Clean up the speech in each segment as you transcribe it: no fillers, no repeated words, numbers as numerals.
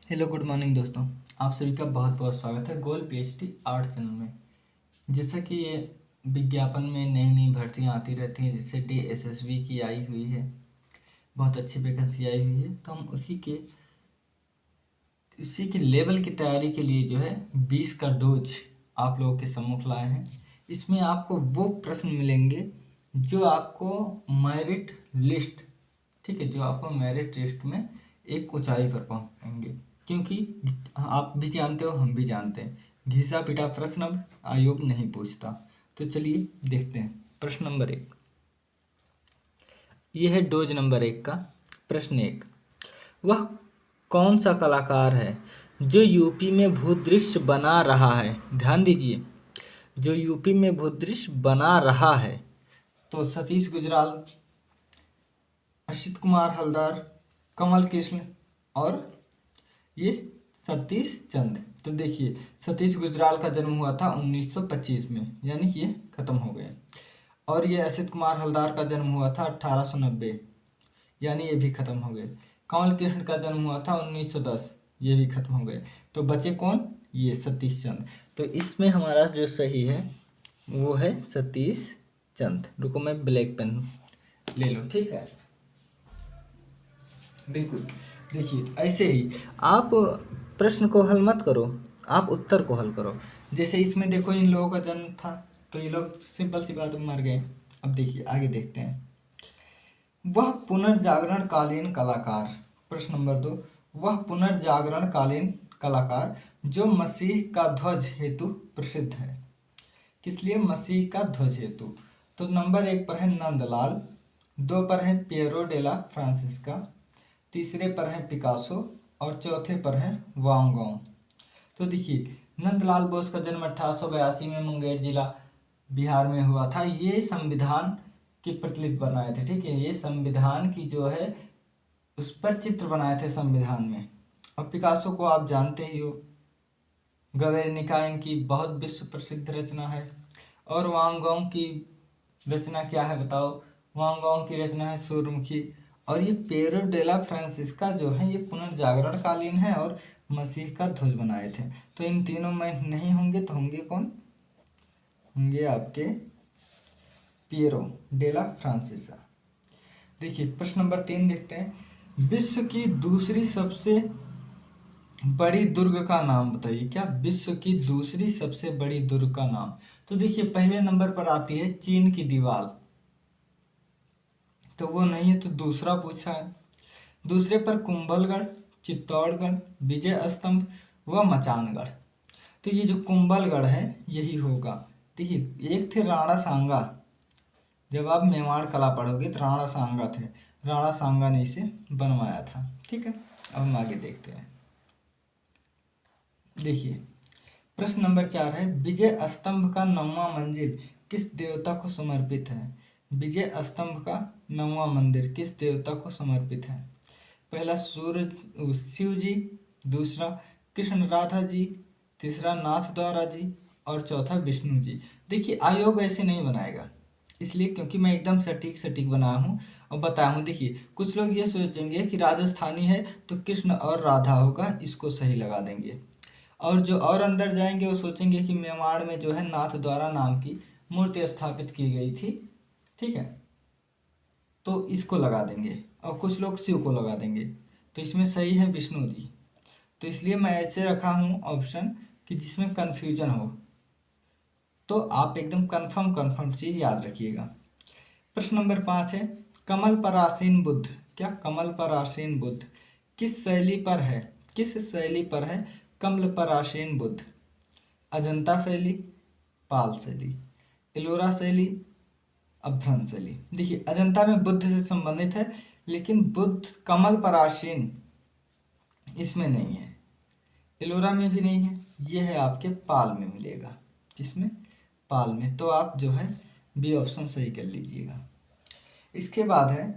Hello good morning दोस्तों। आप सभी का बहुत बहुत स्वागत है गोल पीएचडी आर्ट चैनल में। जैसा कि ये विज्ञापन में नई नई भर्तियां आती रहती हैं, जैसे DSSB की आई हुई है, बहुत अच्छी वैकेंसी आई हुई है, तो हम इसी के लेवल की तैयारी के लिए जो है 20 का डोज आप लोगों के सम्मुख लाए हैं। इसमें आपको वो प्रश्न मिलेंगे जो आपको मेरिट लिस्ट, ठीक है, जो आपको मेरिट लिस्ट में एक ऊंचाई पर पहुंचाएंगे। क्योंकि आप भी जानते हो, हम भी जानते हैं, घिसा पिटा प्रश्न अब आयोग नहीं पूछता। तो चलिए देखते हैं। प्रश्न नंबर 1, यह है डोज नंबर 1 का प्रश्न 1। वह कौन सा कलाकार है जो यूपी में भूदृश्य बना रहा है? ध्यान दीजिए, जो यूपी में भूदृश्य बना रहा है। तो सतीश गुजराल, असित कुमार हलदार, कमल कृष्ण और ये सतीश चंद। तो देखिए, सतीश गुजराल का जन्म हुआ था 1925 में, यानी कि ये खत्म हो गए। और ये असित कुमार हलदार का जन्म हुआ था 1890, यानी ये भी खत्म हो गए। कमल कृष्ण का जन्म हुआ था 1910, ये भी खत्म हो गए। तो बचे कौन? ये सतीश चंद। तो इसमें हमारा जो सही है वो है सतीश चंद। रुको मैं ब्लैक पेन ले लो, ठीक है। बिल्कुल, देखिए ऐसे ही आप प्रश्न को हल मत करो, आप उत्तर को हल करो। जैसे इसमें देखो, इन लोगों का जन्म था तो ये लोग सिंपल सी बात में मर गए। अब देखिए आगे देखते हैं। वह पुनर्जागरण कालीन कलाकार, प्रश्न नंबर 2, वह पुनर्जागरण कालीन कलाकार जो मसीह का ध्वज हेतु प्रसिद्ध है। किस लिए? मसीह का ध्वज हेतु। तो नंबर 1 पर है नंदलाल, 2 पर है पियरो डेला फ्रांसिस्का, तीसरे पर है पिकासो और चौथे पर है वांग गॉग। तो देखिए, नंदलाल बोस का जन्म 1882 में मुंगेर जिला बिहार में हुआ था। ये संविधान की प्रतिलिपि बनाए थे, ठीक है, ये संविधान की जो है उस पर चित्र बनाए थे संविधान में। और पिकासो को आप जानते ही हो, गवेर्निका इनकी बहुत विश्व प्रसिद्ध रचना है। और वांग गॉग की रचना क्या है बताओ? वांग गॉग की रचना है सूर्यमुखी। और ये पेरो डेला फ्रांसिस्का जो है ये पुनर्जागरण कालीन है और मसीह का ध्वज बनाए थे। तो इन तीनों में नहीं होंगे तो होंगे कौन? होंगे आपके पियरो डेला फ्रांसिस्का। देखिए प्रश्न नंबर 3 देखते हैं। विश्व की दूसरी सबसे बड़ी दुर्ग का नाम बताइए। क्या? विश्व की दूसरी सबसे बड़ी दुर्ग का नाम। तो देखिए, पहले नंबर पर आती है चीन की दीवार, तो वो नहीं है, तो दूसरा पूछा है। दूसरे पर कुंभलगढ़, चित्तौड़गढ़, विजय स्तंभ व मचानगढ़। तो ये जो कुंभलगढ़ है यही होगा। देखिए, एक थे राणा सांगा, जब आप मेवाड़ कला पढ़ोगे तो राणा सांगा थे, राणा सांगा ने इसे बनवाया था, ठीक है। अब हम आगे देखते हैं। देखिए प्रश्न नंबर 4 है। विजय स्तंभ का 9वां मंजिल किस देवता को समर्पित है? विजय स्तंभ का 9वां मंदिर किस देवता को समर्पित है? पहला सूर्य शिव जी, दूसरा कृष्ण राधा जी, तीसरा नाथ द्वारा जी और चौथा विष्णु जी। देखिए, आयोग ऐसे नहीं बनाएगा, इसलिए क्योंकि मैं एकदम सटीक सटीक बनाया हूँ और बताया हूँ। देखिए, कुछ लोग ये सोचेंगे कि राजस्थानी है तो कृष्ण और राधा होगा, इसको सही लगा देंगे। और जो और अंदर जाएंगे वो सोचेंगे कि मेवाड़ में जो है नाथ द्वारा नाम की मूर्ति स्थापित की गई थी, ठीक है, तो इसको लगा देंगे। और कुछ लोग शिव को लगा देंगे। तो इसमें सही है विष्णु जी। तो इसलिए मैं ऐसे रखा हूँ ऑप्शन कि जिसमें कन्फ्यूजन हो, तो आप एकदम कंफर्म चीज याद रखिएगा। प्रश्न नंबर 5 है। कमल पर आसीन बुद्ध, क्या? कमल पर आसीन बुद्ध किस शैली पर है? किस शैली पर है कमल पर आसीन बुद्ध? अजंता शैली, पाल शैली, एलोरा शैली, अभ्रंश शैली। देखिए, अजंता में बुद्ध से संबंधित है, लेकिन बुद्ध कमल पर आसीन इसमें नहीं है, एलोरा में भी नहीं है, ये है आपके पाल में मिलेगा। किसमें? पाल में। तो आप जो है बी ऑप्शन सही कर लीजिएगा। इसके बाद है,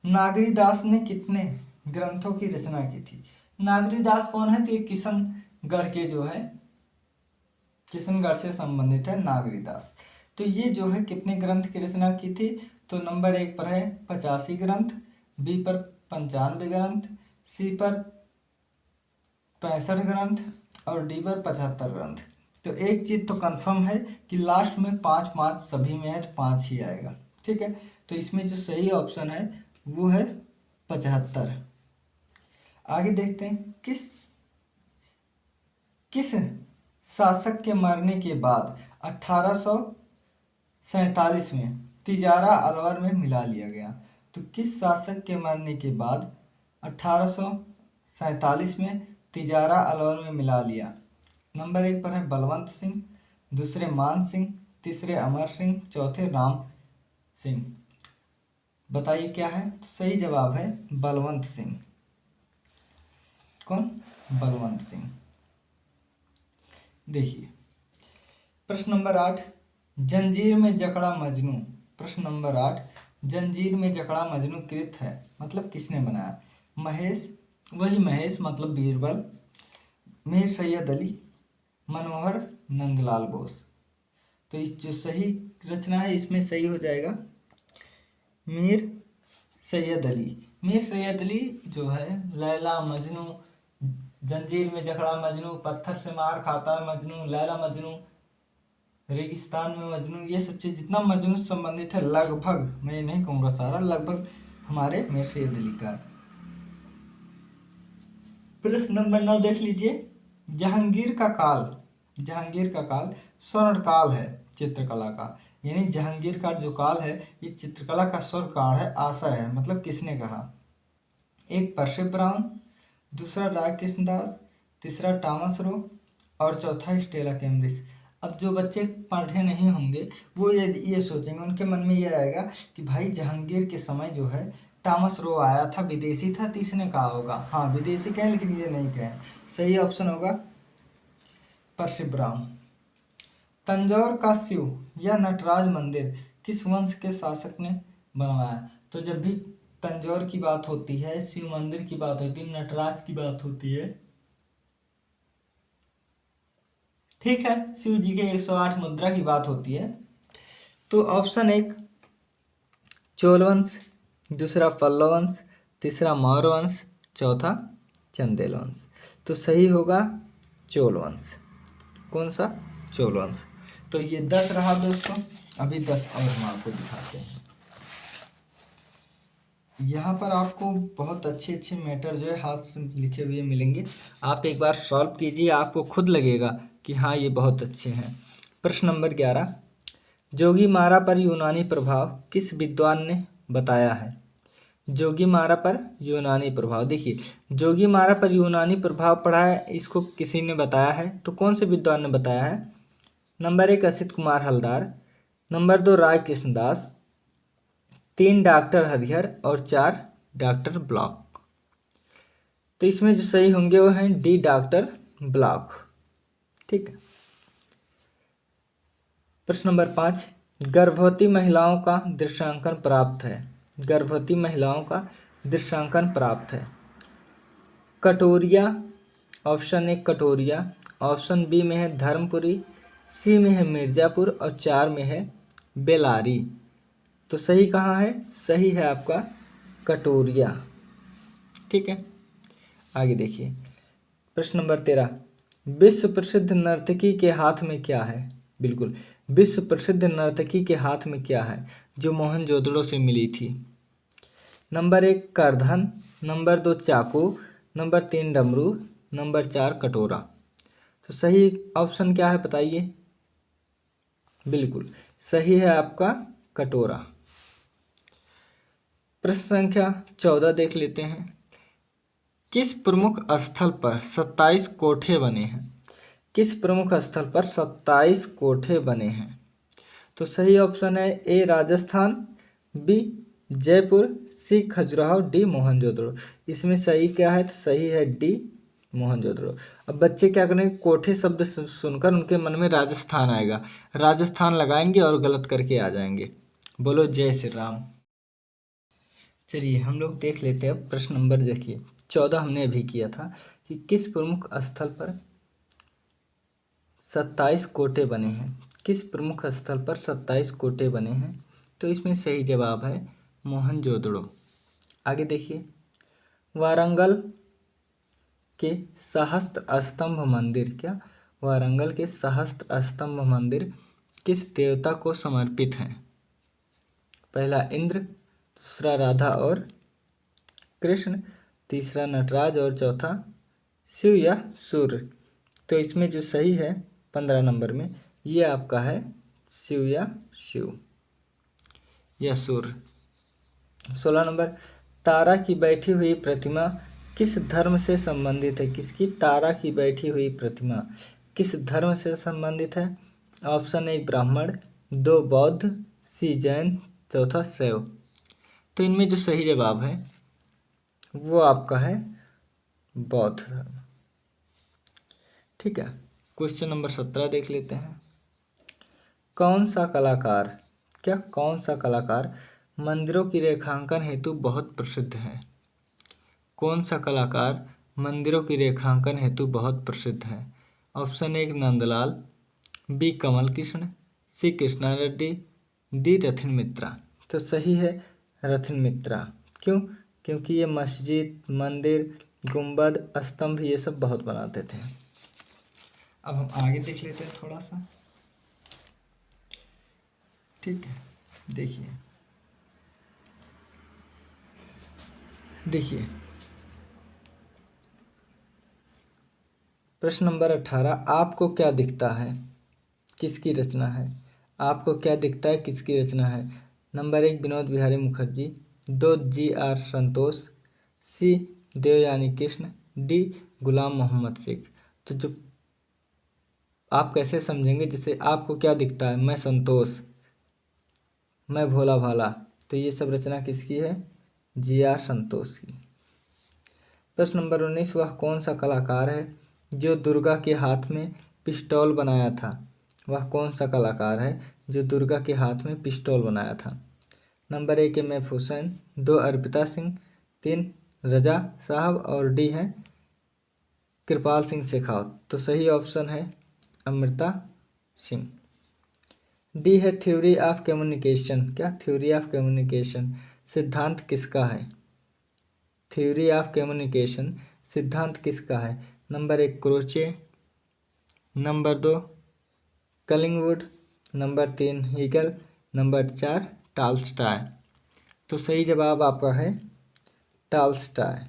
नागरीदास ने कितने ग्रंथों की रचना की थी? नागरीदास कौन है? तो ये किशनगढ़ के जो है, किशनगढ़ से संबंधित है नागरीदास। तो ये जो है कितने ग्रंथ की रचना की थी? तो नंबर 1 पर है 85 ग्रंथ, बी पर 95 ग्रंथ, सी पर 65 ग्रंथ और डी पर 75 ग्रंथ। तो एक चीज तो कंफर्म है कि लास्ट में 5 5 सभी में है, तो 5 ही आएगा। ठीक है, तो इसमें जो सही ऑप्शन है वो है 75। आगे देखते हैं, किस किस शासक के मरने के बाद 1847 में तिजारा अलवर में मिला लिया गया। तो किस शासक के मरने के बाद 1847 में तिजारा अलवर में मिला लिया? नंबर 1 पर है बलवंत सिंह, दूसरे मान सिंह, तीसरे अमर सिंह, चौथे राम सिंह। बताइए क्या है? तो सही जवाब है बलवंत सिंह। कौन? बलवंत सिंह। देखिए प्रश्न नंबर 8, जंजीर में जकड़ा मजनू। प्रश्न नंबर 8, जंजीर में जकड़ा मजनू कृत है, मतलब किसने बनाया? महेश, वही महेश मतलब बीरबल, मीर सैयद अली, मनोहर, नंदलाल बोस। तो इस जो सही रचना है इसमें सही हो जाएगा मीर सैयद अली। मीर सैयद अली जो है लैला मजनू, जंजीर में जकड़ा मजनू, पत्थर से मार खाता है मजनू, लैला मजनू, रेगिस्तान में मजनू, ये सब चीज जितना मजनू से संबंधित है लगभग, मैं ये नहीं कहूँगा सारा, लगभग हमारे मीर सैयद अली का। प्रश्न नंबर 9 देख लीजिए, जहांगीर का काल स्वर्ण काल है चित्रकला का, यानी जहांगीर का जो काल है इस चित्रकला का स्वर्ण काल है, आशा है, मतलब किसने कहा? एक पर्सी ब्राउन, दूसरा राय कृष्णदास, तीसरा टॉमस रो और चौथा स्टेला कैम्ब्रिज। अब जो बच्चे पढ़े नहीं होंगे वो ये सोचेंगे, उनके मन में ये आएगा कि भाई जहांगीर के समय जो है टॉमस रो आया था, विदेशी था, तीसने कहा होगा। हाँ विदेशी कहें लेकिन ये नहीं कहें। सही ऑप्शन होगा पर्सी ब्राउन। तंजौर का शिव या नटराज मंदिर किस वंश के शासक ने बनवाया? तो जब भी तंजौर की बात होती है, शिव मंदिर की बात होती है, नटराज की बात होती है, ठीक है, शिव जी के 108 मुद्रा की बात होती है, तो ऑप्शन 1 चोल वंश, दूसरा पल्लव वंश, तीसरा मौर्य वंश, चौथा चंदेल वंश। तो सही होगा चोल वंश। कौन सा? चोल वंश। तो ये 10 रहा दोस्तों, अभी 10 और हम आपको दिखाते हैं। यहाँ पर आपको बहुत अच्छे अच्छे मैटर जो है हाथ से लिखे हुए मिलेंगे, आप एक बार सॉल्व कीजिए, आपको खुद लगेगा कि हाँ ये बहुत अच्छे हैं। प्रश्न नंबर 11, जोगीमारा पर यूनानी प्रभाव किस विद्वान ने बताया है? जोगीमारा पर यूनानी प्रभाव, देखिए जोगीमारा पर यूनानी प्रभाव पढ़ा है, इसको किसी ने बताया है, तो कौन से विद्वान ने बताया है? नंबर 1 असित कुमार हलदार, नंबर 2 राय कृष्णदास, 3 डॉक्टर हरिहर और 4 डॉक्टर ब्लॉक। तो इसमें जो सही होंगे वो हैं डी डॉक्टर ब्लॉक। ठीक है। प्रश्न नंबर 5, गर्भवती महिलाओं का दृश्यांकन प्राप्त है। गर्भवती महिलाओं का दृश्यांकन प्राप्त है। कटोरिया, ऑप्शन 1 कटोरिया, ऑप्शन बी में है धर्मपुरी, सी में है मिर्जापुर और 4 में है बेलारी। तो सही कहाँ है? सही है आपका कटोरिया। ठीक है, आगे देखिए प्रश्न नंबर 13, विश्व प्रसिद्ध नर्तकी के हाथ में क्या है? बिल्कुल, विश्व प्रसिद्ध नर्तकी के हाथ में क्या है जो मोहनजोदड़ो से मिली थी? नंबर 1 करधन, नंबर 2 चाकू, नंबर 3 डमरू, नंबर 4 कटोरा। तो सही ऑप्शन क्या है बताइए? बिल्कुल सही है आपका कटोरा। प्रश्न संख्या 14 देख लेते हैं, किस प्रमुख स्थल पर 27 कोठे बने हैं? किस प्रमुख स्थल पर 27 कोठे बने हैं? तो सही ऑप्शन है ए राजस्थान, बी जयपुर, सी खजुराहो, डी मोहनजोदड़ो। इसमें सही क्या है? तो सही है डी मोहनजोदड़ो। अब बच्चे क्या करेंगे, कोठे शब्द सुनकर उनके मन में राजस्थान आएगा, राजस्थान लगाएंगे और गलत करके आ जाएंगे। बोलो जय श्री राम। चलिए हम लोग देख लेते हैं प्रश्न नंबर, देखिए 14 हमने अभी किया था कि किस प्रमुख स्थल पर 27 कोटे बने हैं। किस प्रमुख स्थल पर 27 कोटे बने हैं? तो इसमें सही जवाब है मोहनजोदड़ो। आगे देखिए, वारंगल के सहस्त्र स्तंभ मंदिर, क्या वारंगल के सहस्त्र स्तंभ मंदिर किस देवता को समर्पित है? पहला इंद्र, दूसरा राधा और कृष्ण, तीसरा नटराज और चौथा शिव या सूर्य। तो इसमें जो सही है 15 नंबर में, ये आपका है शिव या सूर्य। 16 नंबर, तारा की बैठी हुई प्रतिमा किस धर्म से संबंधित है? किसकी? तारा की बैठी हुई प्रतिमा किस धर्म से संबंधित है? ऑप्शन ए ब्राह्मण, 2 बौद्ध, सी जैन, चौथा शैव। तो इनमें जो सही जवाब है वो आपका है बौद्ध धर्म। ठीक है, क्वेश्चन नंबर 17 देख लेते हैं। कौन सा कलाकार मंदिरों की रेखांकन हेतु बहुत प्रसिद्ध है? कौन सा कलाकार मंदिरों की रेखांकन हेतु बहुत प्रसिद्ध है? Option A Nandlal, B Kamal Krishna, C Krishna Reddy, D Rathin Mitra. तो सही है रथिन मित्रा। क्यों? क्योंकि ये मस्जिद, मंदिर, गुंबद, स्तंभ ये सब बहुत बनाते थे। अब हम आगे देख लेते हैं थोड़ा सा। ठीक है, देखिए प्रश्न नंबर 18, आपको क्या दिखता है किसकी रचना है? आपको क्या दिखता है किसकी रचना है? Number 1 Vinod Bihari Mukherjee, 2 GR. Santhosh, C Devayani Krishna, D Gulam Mohammed Sheikh. तो जो आप कैसे समझेंगे, जैसे आपको क्या दिखता है, मैं संतोष, मैं भोला भाला, तो ये सब रचना किसकी है? जी.आर. संतोष की। प्रश्न नंबर 19, वह कौन सा कलाकार है जो दुर्गा के हाथ में पिस्तौल बनाया था? वह कौन सा कलाकार है जो दुर्गा के हाथ में पिस्तौल बनाया था? नंबर 1 है एम.एफ. हुसैन, 2 अर्पिता सिंह, 3 रजा साहब और डी है कृपाल सिंह शेखावत। तो सही ऑप्शन है अमृता सिंह। डी है थ्योरी ऑफ कम्युनिकेशन, क्या थ्योरी ऑफ कम्युनिकेशन सिद्धांत किसका है? थ्योरी ऑफ कम्युनिकेशन सिद्धांत किसका है? Number 1 Croce, number 2 Collingwood, number 3 Hegel, number 4 Tolstoy. तो सही जवाब आपका है टॉल्स्टॉय।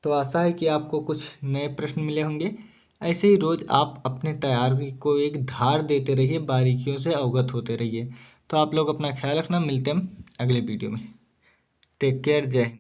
तो आशा है कि आपको कुछ नए प्रश्न मिले होंगे। ऐसे ही रोज़ आप अपने तैयारी को एक धार देते रहिए, बारीकियों से अवगत होते रहिए। तो आप लोग अपना ख्याल रखना, मिलते हैं अगले वीडियो में। टेक केयर, जय हिंद।